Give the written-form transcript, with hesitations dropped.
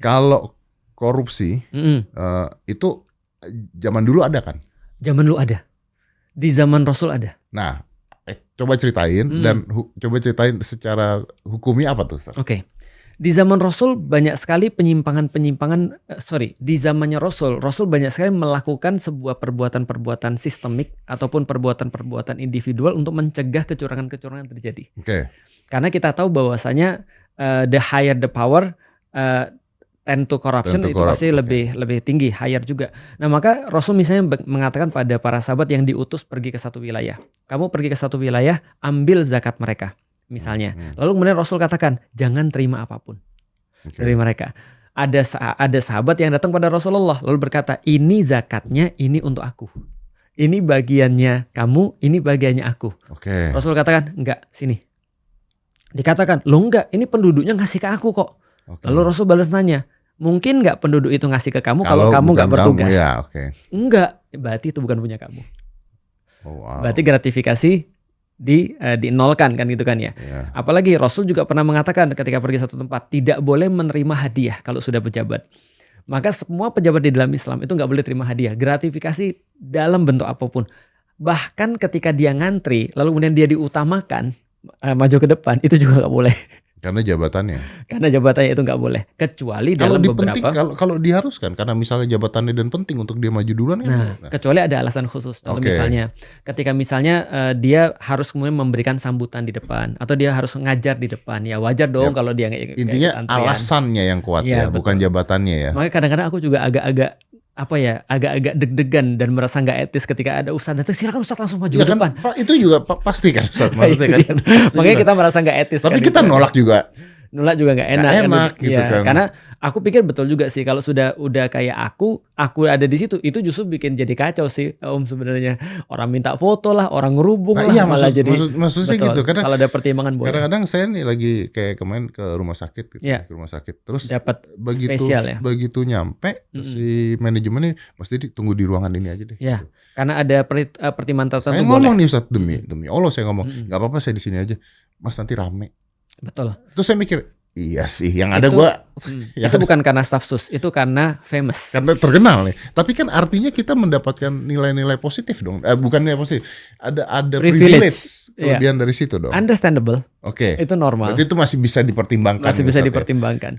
Kalau korupsi itu zaman dulu ada kan? Zaman dulu ada. Di zaman Rasul ada. Nah, coba ceritain dan coba ceritain secara hukumnya apa tuh? Oke. Di zaman Rasul banyak sekali di zamannya Rasul banyak sekali melakukan sebuah perbuatan-perbuatan sistemik ataupun perbuatan-perbuatan individual untuk mencegah kecurangan-kecurangan terjadi. Oke. Karena kita tahu bahwasanya the higher the power tend to corruption itu pasti lebih tinggi, higher juga. Nah, maka Rasul misalnya mengatakan pada para sahabat yang diutus pergi ke satu wilayah. Kamu pergi ke satu wilayah, ambil zakat mereka. Misalnya, lalu kemudian Rasul katakan jangan terima apapun dari mereka. Ada sahabat yang datang pada Rasulullah lalu berkata, ini zakatnya, ini untuk aku. Ini bagiannya kamu, ini bagiannya aku. Rasul katakan enggak, sini. Dikatakan, lo enggak, ini penduduknya ngasih ke aku kok. Lalu Rasul balas nanya, mungkin enggak penduduk itu ngasih ke kamu kalau kamu enggak bertugas? Enggak, berarti itu bukan punya kamu. Berarti gratifikasi dinolkan kan gitu kan ya. Apalagi Rasul juga pernah mengatakan ketika pergi satu tempat tidak boleh menerima hadiah kalau sudah pejabat. Maka semua pejabat di dalam Islam itu nggak boleh terima hadiah, gratifikasi dalam bentuk apapun. Bahkan ketika dia ngantri lalu kemudian dia diutamakan maju ke depan itu juga nggak boleh. Karena jabatannya. Karena jabatannya itu nggak boleh, kecuali dalam beberapa. Kalau diharuskan, karena misalnya jabatannya dan penting untuk dia maju duluan. Kecuali ada alasan khusus. Kalau misalnya, ketika misalnya dia harus kemudian memberikan sambutan di depan, atau dia harus ngajar di depan, ya wajar dong kalau dia nggak. Intinya alasannya yang kuat bukan jabatannya ya. Makanya kadang-kadang aku juga agak-agak deg-degan dan merasa nggak etis ketika ada ustadz datang, silakan ustadz langsung maju ke depan. Pak, itu juga pasti kan ustadz maksudnya kan. Makanya kita merasa nggak etis. Tapi kan kita nolak juga nggak enak gitu kan. Karena aku pikir betul juga sih kalau udah kayak aku ada di situ, itu justru bikin jadi kacau sih Om sebenarnya. Orang minta foto lah, orang ngerubung lah, malah jadi maksudnya gitu. Karena kalau ada pertimbangan boleh. Kadang-kadang saya nih lagi kayak kemarin ke rumah sakit gitu, ke rumah sakit terus dapat spesial ya. Begitu nyampe si manajemennya mesti ditunggu di ruangan ini aja deh. Ya, gitu. Karena ada pertimbangan tertentu. Saya ngomong nih Ustadz, demi Allah saya ngomong, nggak apa-apa saya di sini aja. Mas nanti rame. Betul. Terus saya mikir, iya sih, yang ada gua. Itu bukan karena staff sus, itu karena famous. Karena terkenal nih. Tapi kan artinya kita mendapatkan nilai-nilai positif dong. Bukan nilai positif. Ada privilege kelebihan dari situ dong. Understandable. Oke. Itu normal. Berarti itu masih bisa dipertimbangkan. Masih bisa dipertimbangkan.